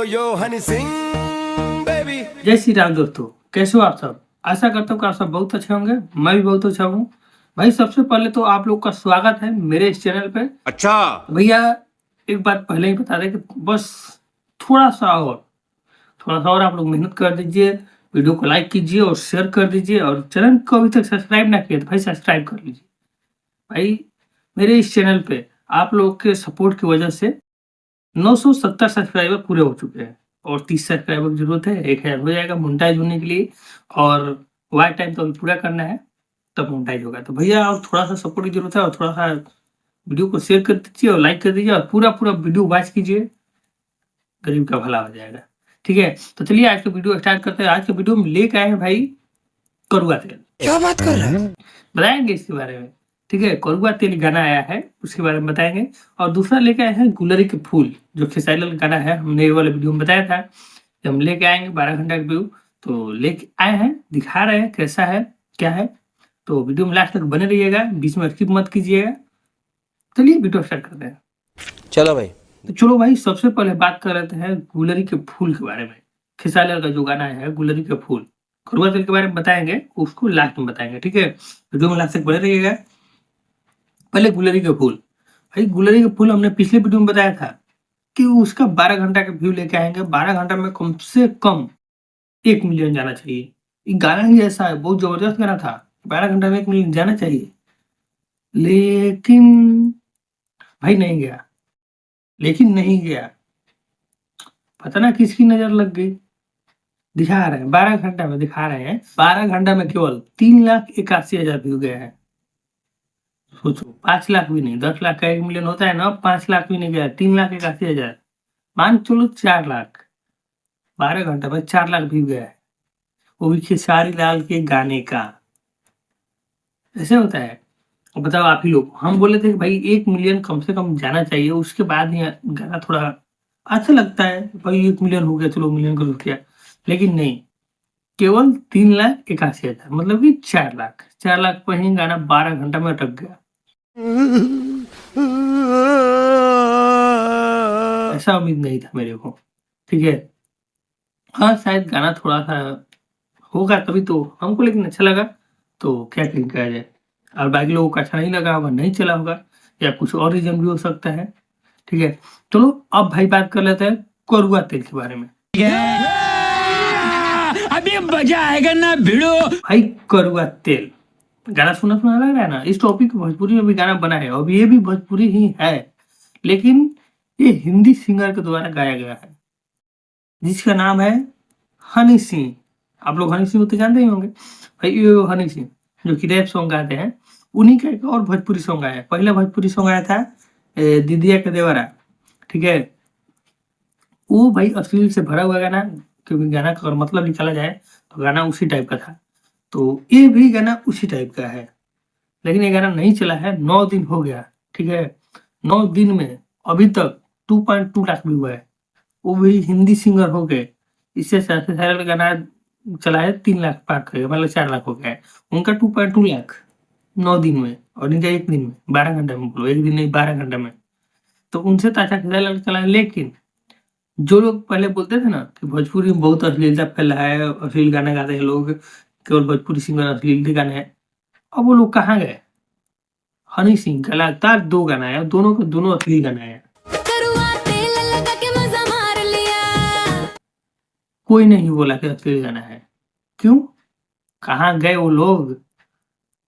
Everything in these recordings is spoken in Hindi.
हनी सिंह बेबी। जय श्री राम दोस्तों, कैसे हो आप सब। आशा करता हूँ कि आप सब बहुत अच्छे होंगे। मैं भी बहुत अच्छा हूँ भाई। सबसे पहले तो आप लोग का स्वागत है मेरे इस चैनल पे। अच्छा भैया एक बात पहले ही बता दें कि बस थोड़ा सा और आप लोग मेहनत कर दीजिए, वीडियो को लाइक कीजिए और शेयर कर दीजिए, और चैनल को अभी तक सब्सक्राइब ना किया तो भाई सब्सक्राइब कर लीजिए। भाई मेरे इस चैनल पे आप लोग के सपोर्ट की वजह से 970 सब्सक्राइबर पूरे हो चुके हैं और 30 सब्सक्राइबर की जरूरत है। 1000 हो जाएगा मोनेटाइज होने के लिए, और वाई टाइम तो अभी पूरा करना है तब मोनेटाइज होगा। तो भैया और थोड़ा सा सपोर्ट की जरूरत है, और थोड़ा सा वीडियो को शेयर कर दीजिए और लाइक कर दीजिए और पूरा पूरा वीडियो वॉच कीजिए, गरीब का भला हो जाएगा। ठीक है, तो चलिए आज का वीडियो स्टार्ट करते हैं। आज के वीडियो में लेकर आए हैं भाई करुआ तेल। क्या बात कर रहे हैं? बताएंगे इसके बारे में। ठीक है, करुआ तेल गाना आया है उसके बारे में बताएंगे, और दूसरा लेके आए हैं गुलरी के फूल, जो खेसारी लाल गाना है। हमने ये वाले वीडियो में बताया था कि हम लेके आएंगे 12 घंटा का व्यू, तो लेके आए हैं, दिखा रहे हैं कैसा है क्या है। तो वीडियो में लास्ट तक बने रहिएगा, बीच में स्किप मत कीजिएगा। चलिए वीडियो स्टार्ट करते हैं। चलो भाई। तो चलो भाई, सबसे पहले बात कर लेते हैं गुलरी के फूल के बारे में। खेसारी लाल का जो गाना है गुलरी के फूल, करुआ तेल के बारे में बताएंगे, उसको लास्ट में बताएंगे। ठीक है, वीडियो में लास्ट तक बने रहिएगा। पहले गुलरी के फूल। भाई गुलरी के फूल हमने पिछले वीडियो में बताया था कि उसका 12 घंटा का व्यू लेके आएंगे। 12 घंटा में कम से कम 1 मिलियन जाना चाहिए। ये गाना ही ऐसा है, बहुत जबरदस्त गाना था। 12 घंटा में 1 मिलियन जाना चाहिए, लेकिन भाई नहीं गया। पता ना किसकी नजर लग गई। दिखा रहे हैं 12 घंटा में, दिखा रहे हैं 12 घंटा में केवल 3,81,000 व्यू गया है। सोचो, 5 लाख भी नहीं, 10 लाख का 1 मिलियन होता है ना, 5 लाख भी नहीं गया, 3,81,000। मान चलो 4 लाख। 12 घंटा में 4 लाख व्यू गया है, वो भी खेसारी लाल के गाने का। ऐसे होता है। अब बताओ आप ही लोग, हम बोले थे कि भाई 1 मिलियन कम से कम जाना चाहिए, उसके बाद ही गाना थोड़ा अच्छा लगता है। भाई 1 मिलियन हो गया, चलो मिलियन का रुक गया, लेकिन नहीं, केवल 3,81,000, मतलब कि 4 लाख। 4 लाख पर ही गाना 12 घंटा में अटक गया। ऐसा उम्मीद नहीं था मेरे को। ठीक है, हाँ शायद गाना थोड़ा सा होगा तभी तो हमको, लेकिन अच्छा लगा, तो क्या कहा जाए। और बाकी लोगों को अच्छा नहीं लगा होगा, नहीं चला होगा, या कुछ और रीजन भी हो सकता है। ठीक है, चलो अब भाई बात कर लेते हैं करुआ तेल के बारे में। अभी मजा आएगा ना भिड़ो। भाई करुआ तेल गाना सुना सुना लग रहा है ना। इस टॉपिक भोजपुरी में भी गाना बना है, अब ये भी भोजपुरी ही है, लेकिन ये हिंदी सिंगर के द्वारा गाया गया है, जिसका नाम है हनी सिंह। आप लोग हनी सिंह तो जानते ही होंगे। भाई ये हनी सिंह जो कि रैप सॉन्ग गाते हैं, उन्हीं का एक और भोजपुरी सॉन्ग आया है। पहला भोजपुरी सॉन्ग आया था दीदिया के देवरा। ठीक है, वो भाई अश्लील से भरा हुआ गाना, क्योंकि गाना का अगर मतलब निकाला जाए तो गाना उसी टाइप का था, तो ये भी गाना उसी टाइप का है। लेकिन ये गाना नहीं चला है, 9 दिन हो गया। ठीक है, 9 दिन में अभी तक 2.2 लाख व्यू है, वो भी हिंदी सिंगर हो गए। इससे सारे गाना चला है 3 लाख पार कर गया, मतलब 4 लाख हो गया है। उनका 2.2 लाख 9 दिन में, और इनका 1 दिन में, 12 घंटे में, बोलो 1 दिन नहीं 12 घंटे में, तो उनसे तो अच्छा चला है। लेकिन जो लोग पहले बोलते थे ना कि भोजपुरी में बहुत अश्लीलता फैला है, अश्लील गाना गाते हैं लोग, केवल भोजपुरी सिंगर अश्लील गाने हैं, अब वो लोग कहाँ गए। हनी सिंह का लगातार 2 गाना है, दोनों के दोनों अश्लील गाना है। कोई नहीं बोला कि अश्लील गाना है। क्यों, कहाँ गए वो लोग।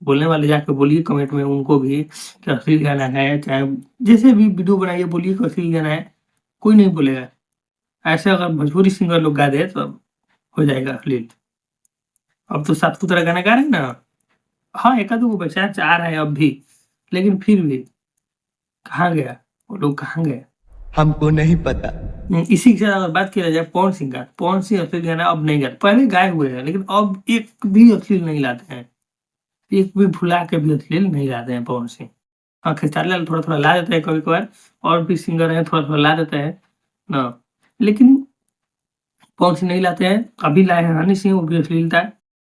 बोलने वाले जाके बोलिए कमेंट में उनको भी कि अश्लील गाना है, चाहे जैसे भी वीडियो बनाइए बोलिए कि अश्लील गाना है, कोई नहीं बोलेगा। ऐसे अगर भोजपुरी सिंगर लोग गा दे तो हो जाएगा अश्लील। अब तो साफ सुथरा गाना गा रहे हैं ना। हाँ, एक आध बचा आ रहा है अब भी, लेकिन फिर भी कहाँ गया वो लोग, कहाँ गए हमको नहीं पता। इसी के साथ अगर बात किया जाए पवन सिंह अश्लील गाना अब नहीं गाते। पहले गाए हुए हैं, लेकिन अब एक भी अश्लील नहीं लाते हैं, एक भी भुला के भी अश्लील नहीं लाते हैं पवन सिंह। हाँ, खेसारी लाल थोड़ा थोड़ा ला देते हैं कभी कभार, और भी सिंगर है थोड़ा थोड़ा ला देते हैं ना, लेकिन पवन सिंह नहीं लाते हैं। अभी लाए हैं हनी सिंह, वो भी अश्लीलता है,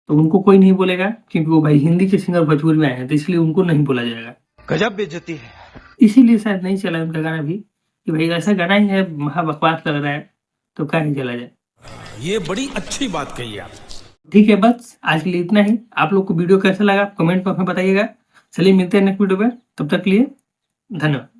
तो उनको कोई नहीं बोलेगा, क्योंकि वो भाई हिंदी के सिंगर भोजपुरी में आए हैं, तो इसलिए उनको नहीं बोला जाएगा। गजब बेइज्जती है। इसीलिए शायद नहीं चला उनका गाना भी, कि भाई ऐसा गाना ही है, महा बकवास लग रहा है, तो काहे चला जाए। ये बड़ी अच्छी बात कही आप। ठीक है, बस आज के लिए इतना ही। आप लोग को वीडियो कैसा लगा कमेंट में बताइएगा। चलिए मिलते हैं नेक्स्ट वीडियो में, तब तक के लिए धन्यवाद।